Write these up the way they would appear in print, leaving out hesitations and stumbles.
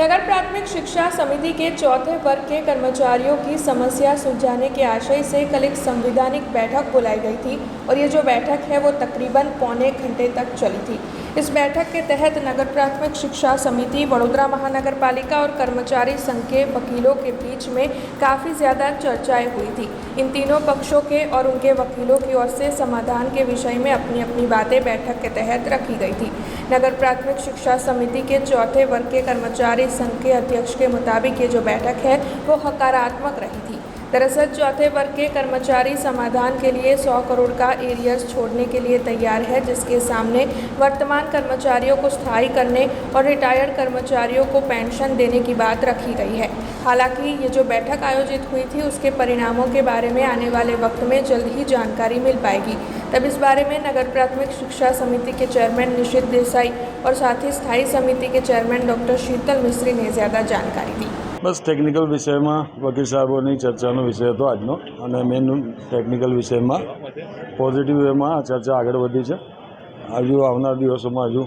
नगर प्राथमिक शिक्षा समिति के चौथे वर्ग के कर्मचारियों की समस्या सुलझाने के आशय से कल एक संवैधानिक बैठक बुलाई गई थी और ये जो बैठक है वो तकरीबन पौने घंटे तक चली थी। इस बैठक के तहत नगर प्राथमिक शिक्षा समिति, वडोदरा महानगर पालिका और कर्मचारी संघ के वकीलों के बीच में काफ़ी ज़्यादा चर्चाएं हुई थी। इन तीनों पक्षों के और उनके वकीलों की ओर से समाधान के विषय में अपनी अपनी बातें बैठक के तहत रखी गई थी। नगर प्राथमिक शिक्षा समिति के चौथे वर्ग के कर्मचारी संघ के अध्यक्ष के मुताबिक ये जो बैठक है वो सकारात्मक रही थी। दरअसल चौथे वर्ग के कर्मचारी समाधान के लिए 100 करोड़ का एरियर्स छोड़ने के लिए तैयार है, जिसके सामने वर्तमान कर्मचारियों को स्थायी करने और रिटायर्ड कर्मचारियों को पेंशन देने की बात रखी गई है। हालांकि ये जो बैठक आयोजित हुई थी उसके परिणामों के बारे में आने वाले वक्त में जल्द ही जानकारी मिल पाएगी। तब इस बारे में नगर प्राथमिक शिक्षा समिति के चेयरमैन निशित देसाई और साथ ही स्थायी समिति के चेयरमैन डॉक्टर शीतल मिस्त्री ने ज़्यादा जानकारी दी। बस टेक्निकल विषय में वकील साहबोनी चर्चा विषय હતો આજનો અને મેન ટેકનિકલ વિષયમાં પોઝિટિવ વેમાં ચર્ચા આગળ વધી છે। હજુ આવનાર દિવસોમાં હજુ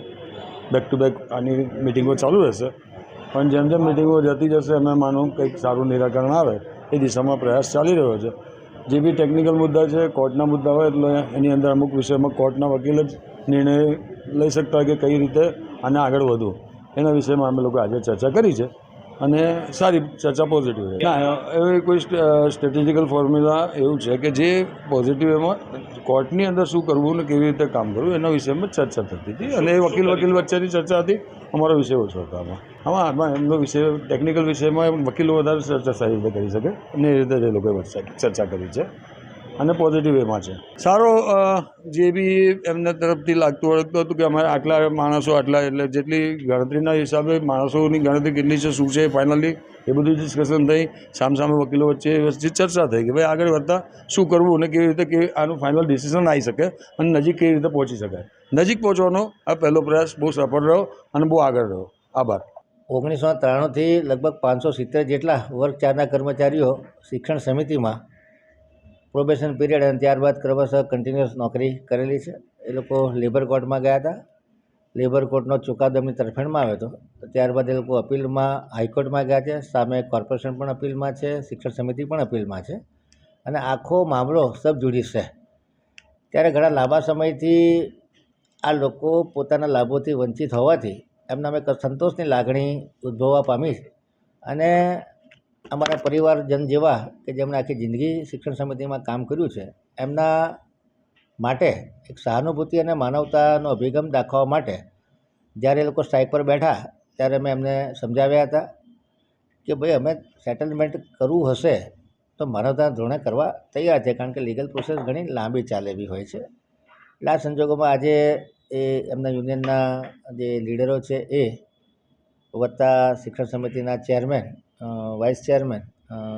બેક ટુ બેક આની મિટિંગો ચાલુ રહેશે, પણ જેમ જેમ મિટિંગો જતી જશે અમે માનો કંઈક સારું નિરાકરણ આવે એ દિશામાં પ્રયાસ ચાલી રહ્યો છે। જે બી ટેકનિકલ મુદ્દા છે, કોર્ટના મુદ્દા હોય એટલે એની અંદર અમુક વિષયમાં કોર્ટના વકીલ જ નિર્ણય લઈ શકતા હોય કે કઈ રીતે આને આગળ વધવું, એના વિષયમાં અમે લોકો આજે ચર્ચા કરી છે અને સારી ચર્ચા પોઝિટિવ છે। ના, એવી કોઈ સ્ટ્રેટેજિકલ ફોર્મ્યુલા એવું છે કે જે પોઝિટિવ એમાં કોર્ટની અંદર શું કરવું ને કેવી રીતે કામ કરવું એના વિષયમાં ચર્ચા થતી હતી અને એ વકીલ વચ્ચેની ચર્ચા હતી। અમારો વિષય ઓછો હતો આમાં એમનો વિષય ટેકનિકલ વિષયમાં વકીલો વધારે ચર્ચા સારી રીતે કરી શકે અને એ રીતે એ લોકોએ ચર્ચા કરી છે અને પોઝિટિવ એમાં છે। સારો જે બી એમના તરફથી લાગતું વળગતું હતું કે અમારે આટલા માણસો આટલા એટલે જેટલી ગણતરીના હિસાબે માણસોની ગણતરી કેટલી છે, શું છે, ફાઇનલી એ બધું ડિસ્કશન થઈ, સામસામે વકીલો વચ્ચે ચર્ચા થઈ કે ભાઈ આગળ વધતા શું કરવું અને કેવી રીતે કે આનું ફાઇનલ ડિસિઝન આવી શકે અને નજીક કેવી રીતે પહોંચી શકાય। નજીક પહોંચવાનો આ પહેલો પ્રયાસ બહુ સફળ રહ્યો અને બહુ આગળ રહ્યો। આભાર। 1993થી લગભગ 570 જેટલા વર્ગ 4ના કર્મચારીઓ શિક્ષણ સમિતિમાં પ્રોબેશન પીરિયડ અને ત્યારબાદ ક્રમશઃ કન્ટિન્યુઅસ નોકરી કરેલી છે। એ લોકો લેબર કોર્ટમાં ગયા હતા, લેબર કોર્ટનો ચુકાદો એમની તરફેણમાં આવ્યો હતો, ત્યારબાદ એ લોકો અપીલમાં હાઈકોર્ટમાં ગયા છે, સામે કોર્પોરેશન પણ અપીલમાં છે, શિક્ષણ સમિતિ પણ અપીલમાં છે અને આખો મામલો સબ જ્યુડિસ છે। ત્યારે ઘણા લાંબા સમયથી આ લોકો પોતાના લાભોથી વંચિત હોવાથી એમનામાં એક સંતોષની લાગણી ઉદ્ભવવા પામી અને અમારા પરિવારજન જેવા કે જેમણે આખી જિંદગી શિક્ષણ સમિતિમાં કામ કર્યું છે એમના માટે એક સહાનુભૂતિ અને માનવતાનો અભિગમ દાખવવા માટે જ્યારે એ લોકો સ્ટ્રાઇક પર બેઠા ત્યારે મેં એમને સમજાવ્યા હતા કે ભાઈ અમે સેટલમેન્ટ કરવું હશે તો માનવતાના ધોરણે કરવા તૈયાર છે, કારણ કે લીગલ પ્રોસેસ ઘણી લાંબી ચાલે એવી હોય છે। એટલે આ સંજોગોમાં આજે એ એમના યુનિયનના જે લીડરો છે એ વત્તા શિક્ષણ સમિતિના ચેરમેન, વાઇસ ચેરમેન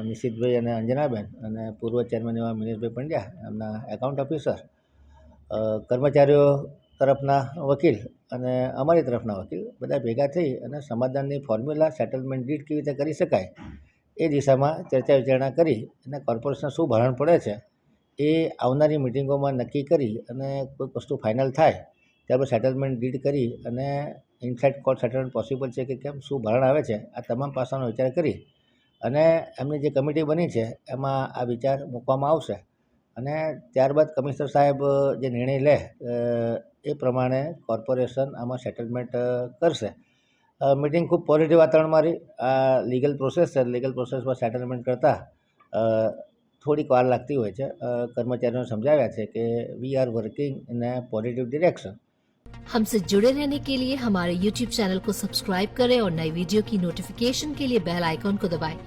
નિશિતભાઈ અને અંજનાબેન અને પૂર્વ ચેરમેન એવા મિનેશભાઈ પંડ્યા, એમના એકાઉન્ટ ઓફિસર, કર્મચારીઓ તરફના વકીલ અને અમારી તરફના વકીલ બધા ભેગા થઈ અને સમાધાનની ફોર્મ્યુલા સેટલમેન્ટ ડીડ કેવી રીતે કરી શકાય એ દિશામાં ચર્ચા વિચારણા કરી અને કોર્પોરેશન શું ભારણ પડે છે એ આવનારી મિટિંગોમાં નક્કી કરી અને કોઈ વસ્તુ ફાઇનલ થાય ત્યારબાદ સેટલમેન્ટ ડીડ કરી અને ઇનસાઇડ કોર્ટ સેટલમેન્ટ પોસિબલ છે કે કેમ, શું ભારણ આવે છે, આ તમામ પાસાનો વિચાર કરી અને એમની જે કમિટી બની છે એમાં આ વિચાર મૂકવામાં આવશે અને ત્યારબાદ કમિશનર સાહેબ જે નિર્ણય લે એ પ્રમાણે કોર્પોરેશન આમાં સેટલમેન્ટ કરશે। મિટિંગ ખૂબ પોઝિટિવ વાતાવરણમાં રહી। આ લીગલ પ્રોસેસ છે, લીગલ પ્રોસેસમાં સેટલમેન્ટ કરતાં થોડીક વાર લાગતી હોય છે। કર્મચારીઓને समझाया છે कि we are working in a positive direction. हमसे जुड़े रहने के लिए हमारे YouTube चैनल को सब्सक्राइब करें और नई वीडियो की नोटिफिकेशन के लिए बेल आइकॉन को दबाएं।